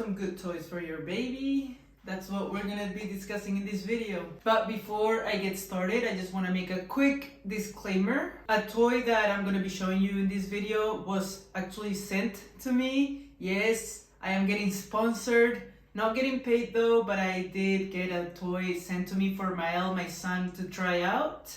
some good toys for your baby? That's what we're gonna be discussing in this video. But before I get started, I just want to make a quick disclaimer. A toy that I'm gonna be showing you in this video was actually sent to me. Yes, I am getting sponsored. Not getting paid though, but I did get a toy sent to me for Maël, my son, to try out.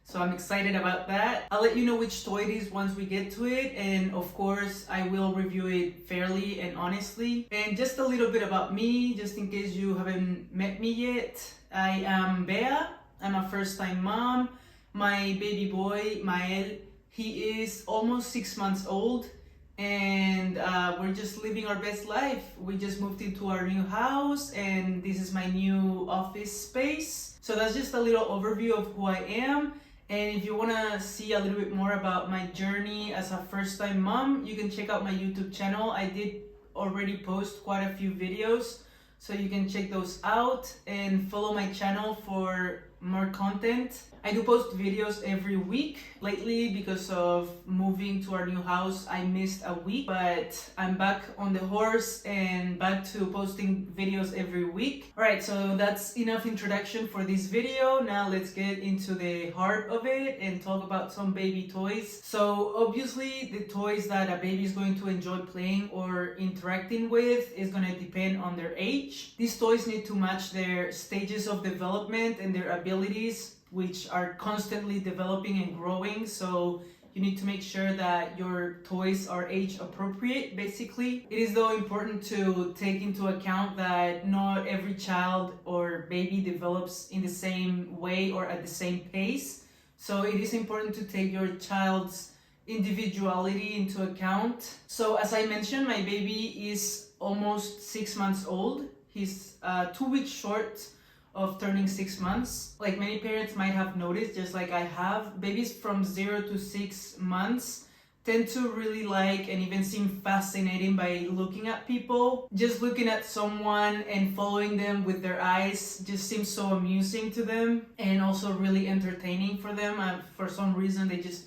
So I'm excited about that. I'll let you know which toy it is once we get to it. And of course, I will review it fairly and honestly. And just a little bit about me, just in case you haven't met me yet. I am Bea. I'm a first-time mom. My baby boy, Maël, he is almost 6 months old. And we're just living our best life. We just moved into our new house and this is my new office space. So that's just a little overview of who I am. And if you want to see a little bit more about my journey as a first-time mom, you can check out my YouTube channel. I did already post quite a few videos, so you can check those out and follow my channel for more content. I do post videos every week. Lately, because of moving to our new house, I missed a week, but I'm back on the horse and back to posting videos every week. Alright, so that's enough introduction for this video. Now let's get into the heart of it and talk about some baby toys. So obviously the toys that a baby is going to enjoy playing or interacting with is going to depend on their age. These toys need to match their stages of development and their abilities, which are constantly developing and growing. So you need to make sure that your toys are age appropriate, basically. It is though important to take into account that not every child or baby develops in the same way or at the same pace. So it is important to take your child's individuality into account. So as I mentioned, my baby is almost 6 months old. He's 2 weeks short of turning 6 months. Like many parents might have noticed, just like I have, babies from 0 to 6 months tend to really like and even seem fascinating by looking at people. Just looking at someone and following them with their eyes just seems so amusing to them and also really entertaining for them. For some reason, they just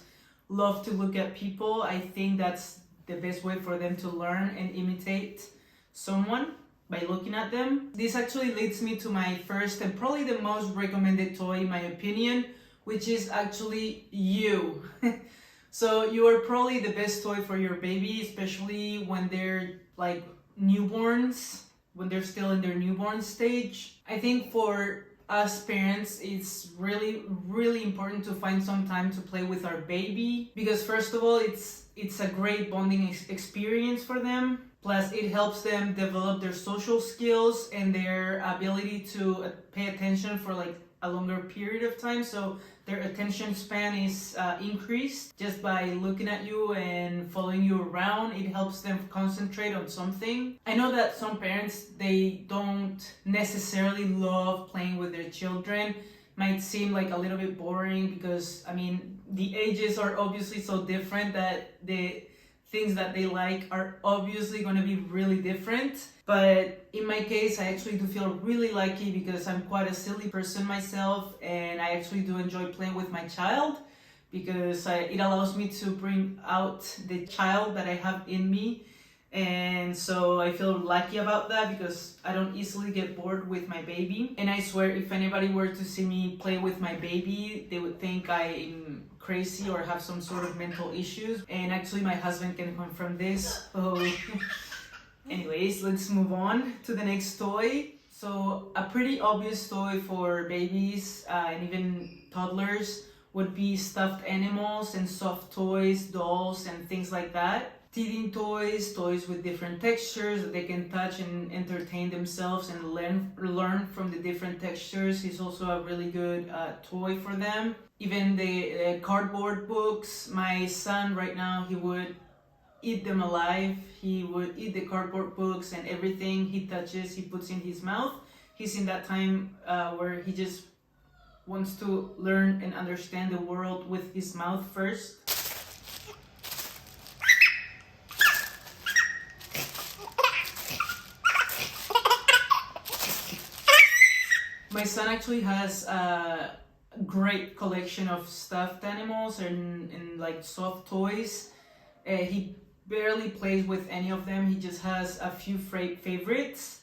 love to look at people. I think that's the best way for them to learn and imitate someone, by looking at them. This actually leads me to my first and probably the most recommended toy in my opinion, which is actually you. So you are probably the best toy for your baby, especially when they're like newborns, when they're still in their newborn stage. I think for us parents, it's really important to find some time to play with our baby, because first of all, it's a great bonding experience for them. Plus, it helps them develop their social skills and their ability to pay attention for like a longer period of time. So their attention span is increased just by looking at you and following you around. It helps them concentrate on something. I know that some parents, they don't necessarily love playing with their children. Might seem like a little bit boring because, I mean, the ages are obviously so different that the things that they like are obviously going to be really different. But in my case, I actually do feel really lucky because I'm quite a silly person myself, and I actually do enjoy playing with my child because it allows me to bring out the child that I have in me. And so I feel lucky about that because I don't easily get bored with my baby. And I swear, if anybody were to see me play with my baby, they would think I'm crazy or have some sort of mental issues. And actually my husband can confirm this. So anyways, let's move on to the next toy. So a pretty obvious toy for babies and even toddlers would be stuffed animals and soft toys, dolls and things like that. Teething toys, toys with different textures that they can touch and entertain themselves and learn from the different textures is also a really good toy for them. Even the cardboard books. My son right now, he would eat them alive. He would eat the cardboard books and everything he touches, he puts in his mouth. He's in that time where he just wants to learn and understand the world with his mouth first. My son actually has a great collection of stuffed animals and like soft toys. He barely plays with any of them. He just has a few favorites.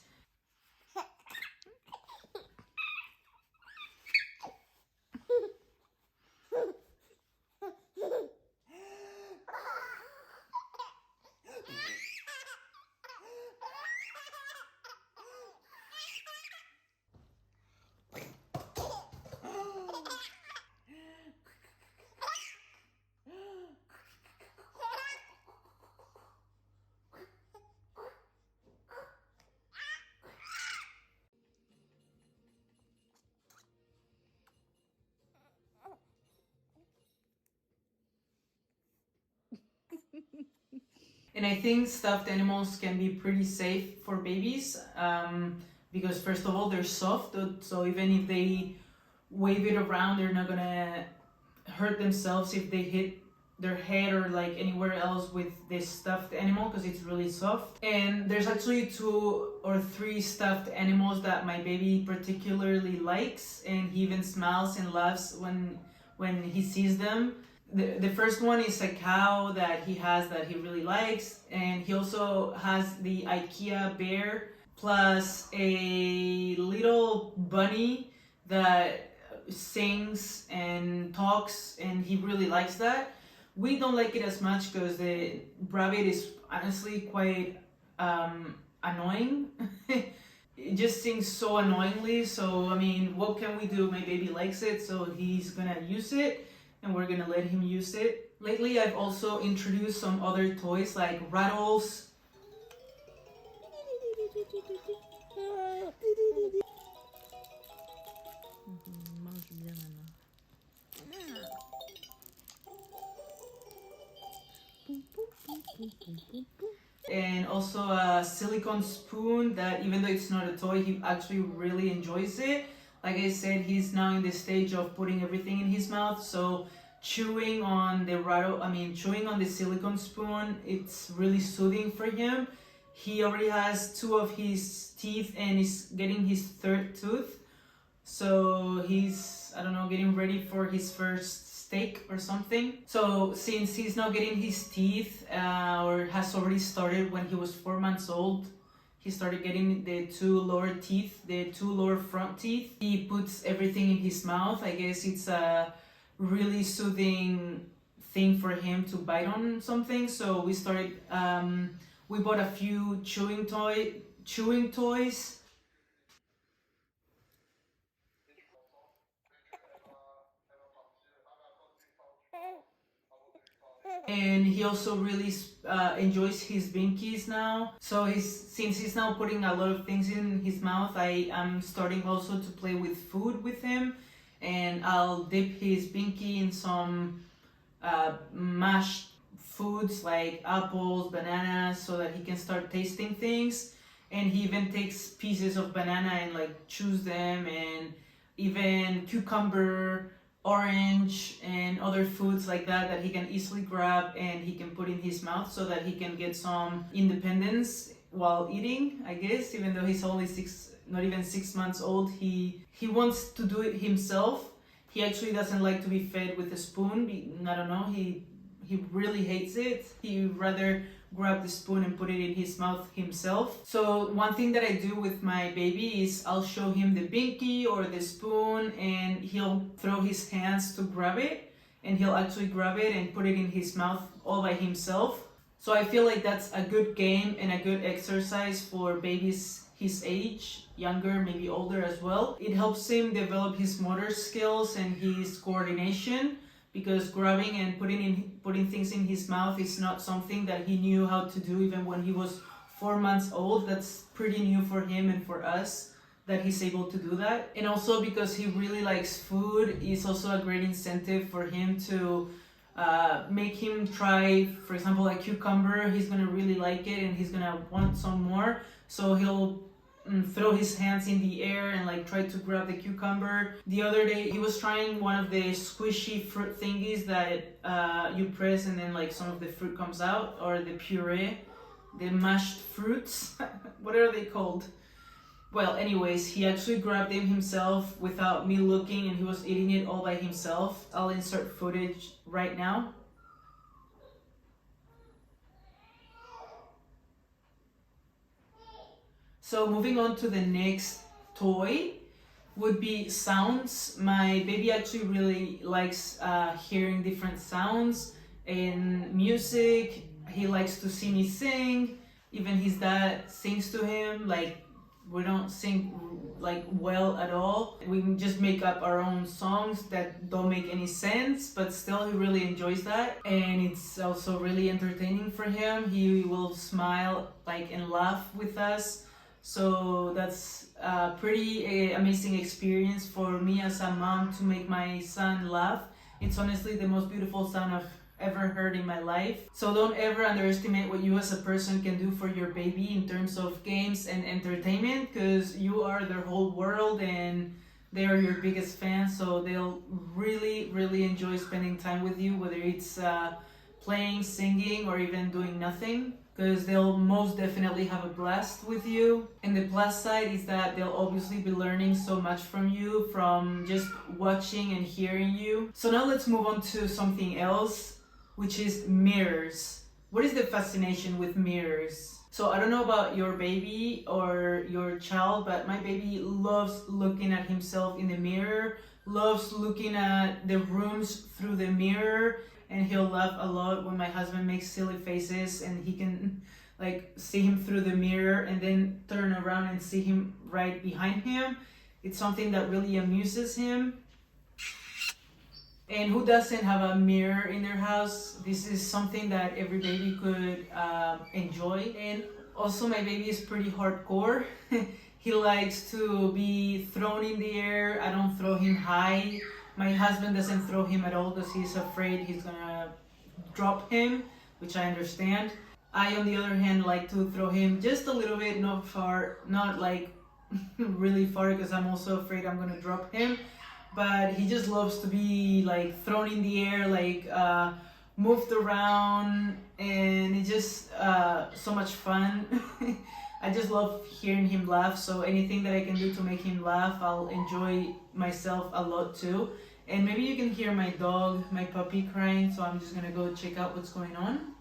And I think stuffed animals can be pretty safe for babies because first of all, they're soft, so even if they wave it around, they're not gonna hurt themselves if they hit their head or like anywhere else with this stuffed animal because it's really soft. And there's actually 2 or 3 stuffed animals that my baby particularly likes, and he even smiles and laughs when he sees them. The first one is a cow that he has that he really likes, and he also has the IKEA bear plus a little bunny that sings and talks, and he really likes that. We don't like it as much because the rabbit is honestly quite annoying. It just sings so annoyingly, so I mean, what can we do? My baby likes it, so he's gonna use it and we're gonna let him use it. Lately I've also introduced some other toys like rattles. Mange bien maintenant. And also a silicone spoon that even though it's not a toy, he actually really enjoys it. Like I said, he's now in the stage of putting everything in his mouth, so chewing on the silicone spoon, it's really soothing for him. He already has 2 of his teeth and is getting his 3rd tooth. So he's, I don't know, getting ready for his first steak or something. So since he's now getting his teeth, or has already started when he was 4 months old, he started getting the 2 lower teeth, the 2 lower front teeth. He puts everything in his mouth. I guess it's a really soothing thing for him to bite on something. So we started, we bought a few chewing toys. And he also really enjoys his binkies now. So since he's now putting a lot of things in his mouth, I am starting also to play with food with him, and I'll dip his binky in some mashed foods like apples, bananas, so that he can start tasting things. And he even takes pieces of banana and like chews them, and even cucumber, orange, and other foods like that he can easily grab and he can put in his mouth so that he can get some independence while eating, I guess. Even though he's only not even 6 months old, he wants to do it himself. He actually doesn't like to be fed with a spoon. I don't know, he really hates it. He rather grab the spoon and put it in his mouth himself. So one thing that I do with my baby is I'll show him the binky or the spoon, and he'll throw his hands to grab it, and he'll actually grab it and put it in his mouth all by himself. So I feel like that's a good game and a good exercise for babies his age, younger, maybe older as well. It helps him develop his motor skills and his coordination, because grabbing and putting things in his mouth is not something that he knew how to do even when he was 4 months old. That's pretty new for him and for us that he's able to do that. And also because he really likes food, it's also a great incentive for him to make him try, for example, a cucumber. He's gonna really like it and he's gonna want some more, so he'll throw his hands in the air and like try to grab the cucumber. The other day he was trying one of the squishy fruit thingies that you press and then like some of the fruit comes out, or the puree, the mashed fruits. What are they called? Well, anyways, he actually grabbed them himself without me looking, and he was eating it all by himself. I'll insert footage right now. So moving on to the next toy would be sounds. My baby actually really likes hearing different sounds and music. He likes to see me sing. Even his dad sings to him. Like, we don't sing like well at all. We can just make up our own songs that don't make any sense, but still he really enjoys that, and it's also really entertaining for him. He will smile like and laugh with us, so that's a pretty amazing experience for me as a mom to make my son laugh. It's honestly the most beautiful sound I've ever heard in my life. So don't ever underestimate what you as a person can do for your baby in terms of games and entertainment, because you are their whole world and they are your biggest fans. So they'll really enjoy spending time with you, whether it's playing, singing, or even doing nothing, because they'll most definitely have a blast with you. And the plus side is that they'll obviously be learning so much from you, from just watching and hearing you. So now let's move on to something else, which is mirrors. What is the fascination with mirrors? So I don't know about your baby or your child, but my baby loves looking at himself in the mirror, loves looking at the rooms through the mirror, and he'll laugh a lot when my husband makes silly faces and he can like see him through the mirror and then turn around and see him right behind him. It's something that really amuses him. And who doesn't have a mirror in their house? This is something that every baby could enjoy. And also my baby is pretty hardcore. He likes to be thrown in the air. I don't throw him high. My husband doesn't throw him at all because he's afraid he's gonna drop him, which I understand. I, on the other hand, like to throw him just a little bit, not far, not like really far, because I'm also afraid I'm gonna drop him. But he just loves to be like thrown in the air, like moved around, and it's just so much fun. I just love hearing him laugh, so anything that I can do to make him laugh, I'll enjoy myself a lot too. And maybe you can hear my dog, my puppy, crying, so I'm just gonna go check out what's going on.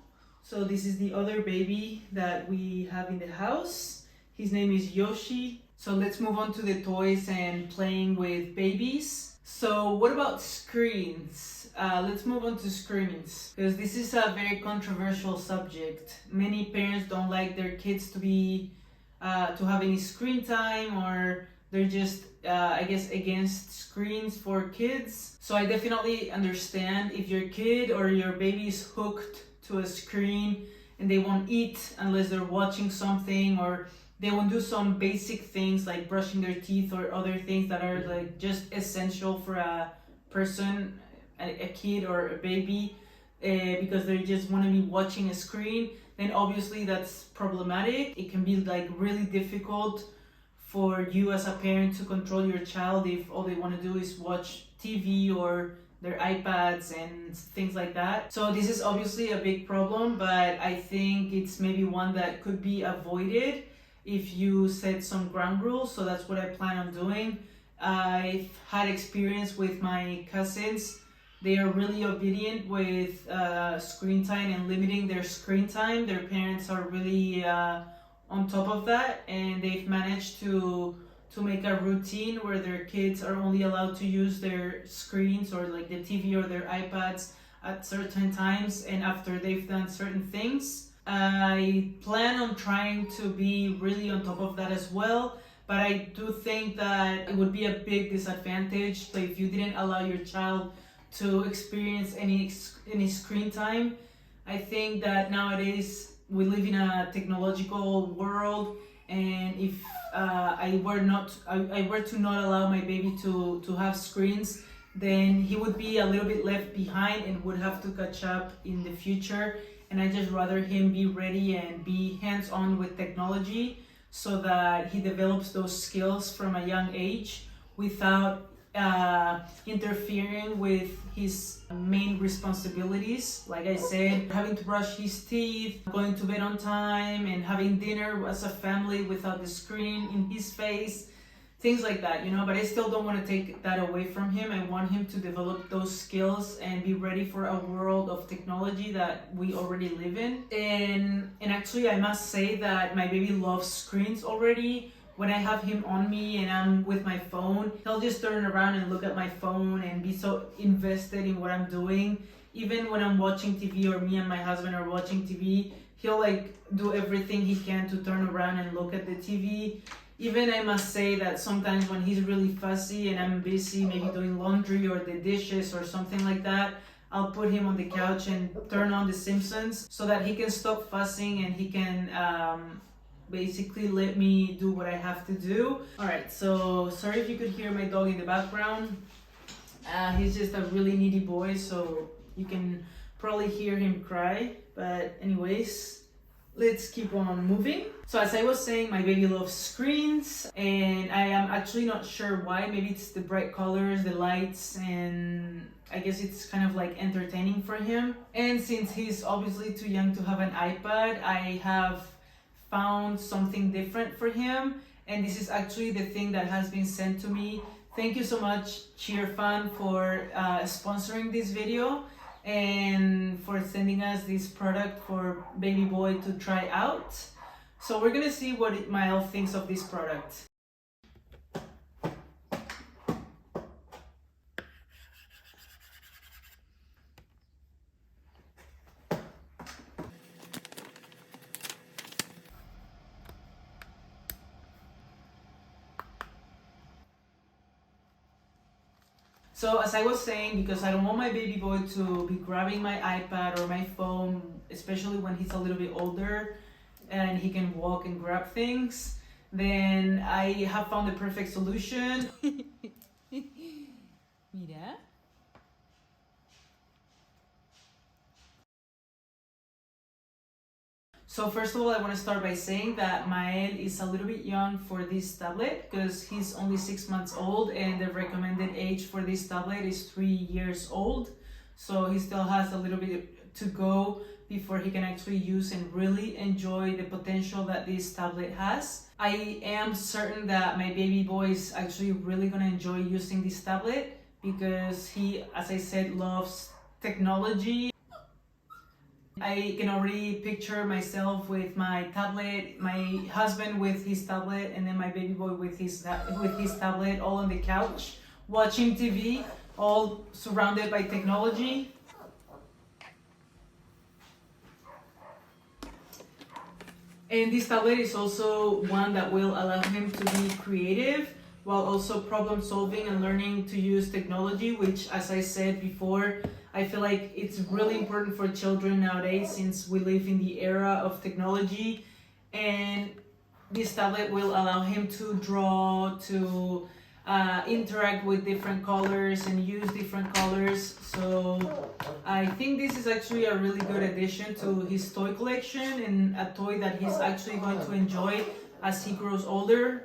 So this is the other baby that we have in the house. His name is Yoshi. So let's move on to the toys and playing with babies. So what about screens? Let's move on to screens, because this is a very controversial subject. Many parents don't like their kids to be to have any screen time, or they're just I guess against screens for kids. So I definitely understand if your kid or your baby is hooked to a screen and they won't eat unless they're watching something, or they won't do some basic things like brushing their teeth or other things that are like just essential for a person, a kid or a baby, because they just want to be watching a screen. Then obviously that's problematic. It can be like really difficult for you as a parent to control your child if all they want to do is watch TV or their iPads and things like that. So this is obviously a big problem, but I think it's maybe one that could be avoided if you set some ground rules. So that's what I plan on doing. I've had experience with my cousins. They are really obedient with screen time and limiting their screen time. Their parents are really on top of that, and they've managed to make a routine where their kids are only allowed to use their screens or like the TV or their iPads at certain times and after they've done certain things. I plan on trying to be really on top of that as well, but I do think that it would be a big disadvantage. So if you didn't allow your child to experience any screen time, I think that nowadays we live in a technological world, and if I were to not allow my baby to have screens, then he would be a little bit left behind and would have to catch up in the future. And I just rather him be ready and be hands-on with technology so that he develops those skills from a young age without interfering with his main responsibilities. Like I said, having to brush his teeth, going to bed on time, and having dinner as a family without the screen in his face. things like that, you know. But I still don't want to take that away from him. I want him to develop those skills and be ready for a world of technology that we already live in. And actually, I must say that my baby loves screens already. When I have him on me and I'm with my phone, he'll just turn around and look at my phone and be so invested in what I'm doing. Even when I'm watching TV or me and my husband are watching TV, he'll like do everything he can to turn around and look at the TV. Even I must say that sometimes when he's really fussy and I'm busy, maybe doing laundry or the dishes or something like that, I'll put him on the couch and turn on The Simpsons so that he can stop fussing and he can basically let me do what I have to do. Alright, so sorry if you could hear my dog in the background. He's just a really needy boy, so you can probably hear him cry. But anyways, let's keep on moving. So as I was saying, my baby loves screens, and I am actually not sure why. Maybe it's the bright colors, the lights, and I guess it's kind of like entertaining for him. And since he's obviously too young to have an iPad, I have found something different for him, and this is actually the thing that has been sent to me. Thank you so much, CheerFan, for sponsoring this video and for sending us this product for baby boy to try out. So we're gonna see what Maël thinks of this product. So as I was saying, because I don't want my baby boy to be grabbing my iPad or my phone, especially when he's a little bit older and he can walk and grab things, then I have found the perfect solution. Mira. So first of all, I want to start by saying that Maël is a little bit young for this tablet because he's only 6 months old, and the recommended age for this tablet is 3 years old. So he still has a little bit to go before he can actually use and really enjoy the potential that this tablet has. I am certain that my baby boy is actually really going to enjoy using this tablet because he, as I said, loves technology. I can already picture myself with my tablet, my husband with his tablet, and then my baby boy with his tablet, all on the couch, watching TV, all surrounded by technology. And this tablet is also one that will allow him to be creative while also problem solving and learning to use technology, which, as I said before, I feel like it's really important for children nowadays since we live in the era of technology. And this tablet will allow him to draw, to interact with different colors and use different colors. So I think this is actually a really good addition to his toy collection and a toy that he's actually going to enjoy as he grows older.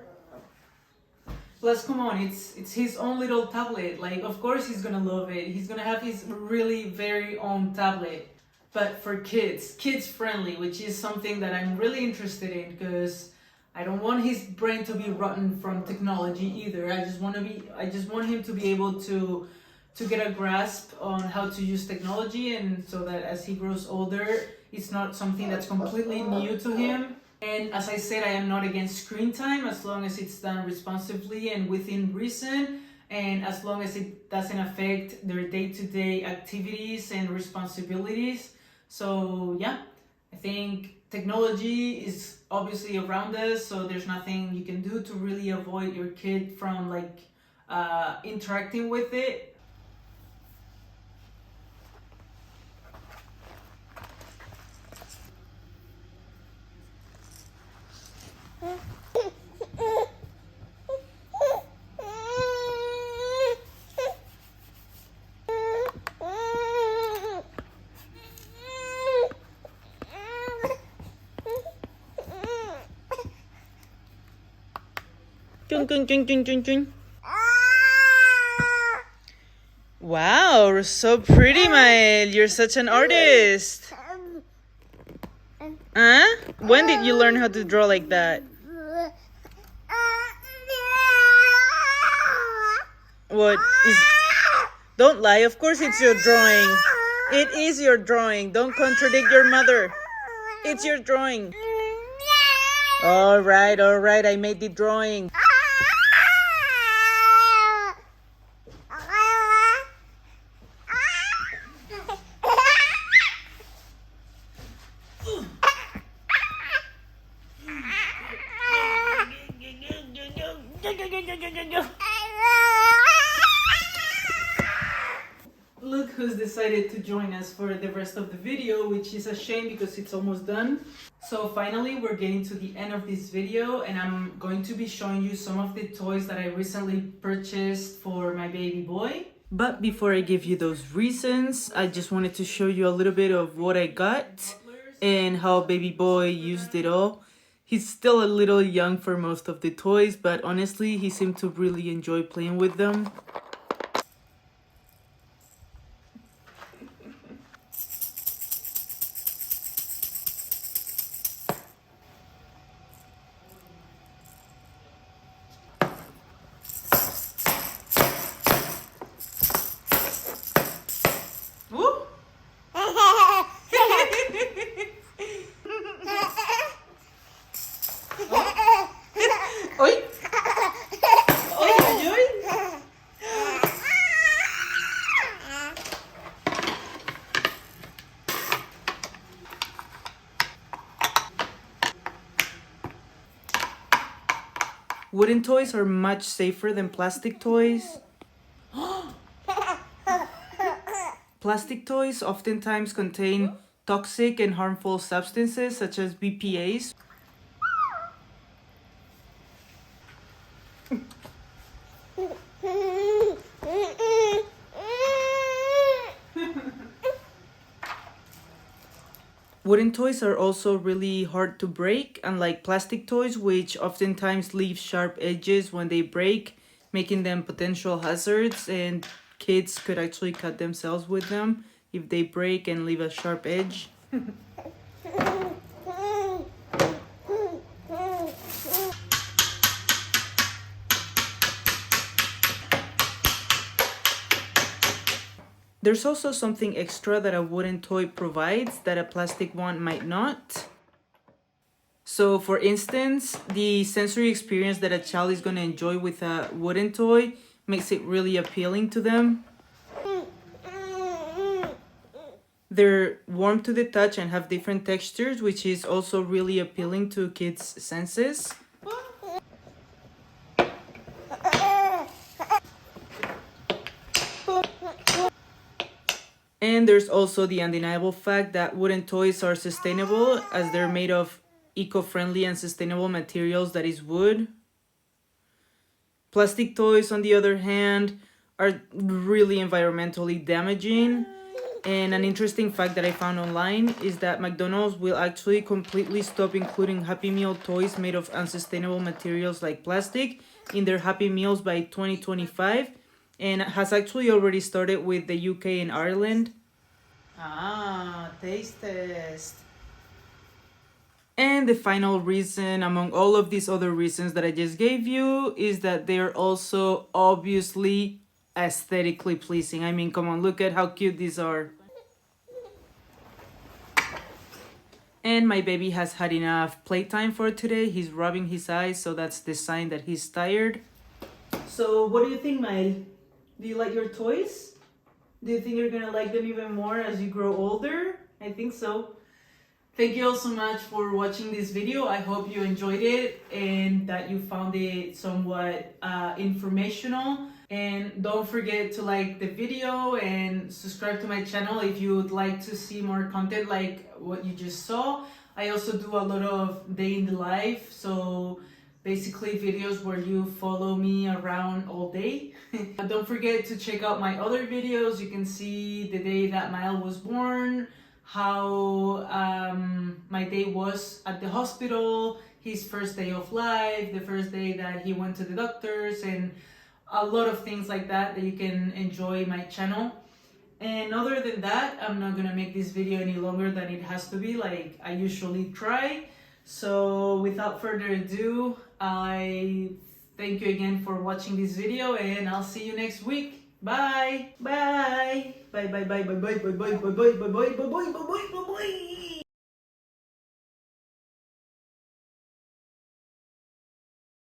Plus, come on, it's his own little tablet. Like, of course he's gonna love it. He's gonna have his really very own tablet. But for kids, kids friendly, which is something that I'm really interested in because I don't want his brain to be rotten from technology either. I just want him to be able to get a grasp on how to use technology, and so that as he grows older, it's not something that's completely new to him. And as I said, I am not against screen time as long as it's done responsibly and within reason, and as long as it doesn't affect their day-to-day activities and responsibilities. So yeah, I think technology is obviously around us, so there's nothing you can do to really avoid your kid from like interacting with it. Wow, so pretty, Maël. You're such an artist. Huh? When did you learn how to draw like that? What is... Don't lie. Of course it's your drawing. It is your drawing. Don't contradict your mother. It's your drawing. All right. I made the drawing. Look who's decided to join us for the rest of the video, which is a shame because it's almost done. So finally we're getting to the end of this video, and I'm going to be showing you some of the toys that I recently purchased for my baby boy. But before I give you those reasons, I just wanted to show you a little bit of what I got and how baby boy used it all. He's still a little young for most of the toys, but honestly, he seemed to really enjoy playing with them. Wooden toys are much safer than plastic toys. Plastic toys oftentimes contain toxic and harmful substances such as BPAs. Wooden toys are also really hard to break, unlike plastic toys, which oftentimes leave sharp edges when they break, making them potential hazards, and kids could actually cut themselves with them if they break and leave a sharp edge. There's also something extra that a wooden toy provides that a plastic one might not. So for instance, the sensory experience that a child is going to enjoy with a wooden toy makes it really appealing to them. They're warm to the touch and have different textures, which is also really appealing to kids' senses. And there's also the undeniable fact that wooden toys are sustainable, as they're made of eco-friendly and sustainable materials, that is wood. Plastic toys, on the other hand, are really environmentally damaging. And an interesting fact that I found online is that McDonald's will actually completely stop including Happy Meal toys made of unsustainable materials like plastic in their Happy Meals by 2025. And has actually already started with the UK and Ireland. Taste test. And the final reason, among all of these other reasons that I just gave you, is that they're also obviously aesthetically pleasing. I mean, come on, look at how cute these are. And my baby has had enough playtime for today. He's rubbing his eyes, so that's the sign that he's tired. So what do you think, Maël? Do you like your toys? Do you think you're gonna like them even more as you grow older? I think so. Thank you all so much for watching this video. I hope you enjoyed it and that you found it somewhat informational. And don't forget to like the video and subscribe to my channel if you would like to see more content like what you just saw. I also do a lot of day in the life, so basically videos where you follow me around all day. Don't forget to check out my other videos. You can see the day that Maël was born, how my day was at the hospital, his first day of life, the first day that he went to the doctors, and a lot of things like that that you can enjoy my channel. And other than that, I'm not gonna make this video any longer than it has to be, like I usually try. So without further ado, I Thank you again for watching this video, and I'll see you next week. Bye. Bye. Bye bye bye bye bye bye bye bye bye bye bye bye bye bye bye bye.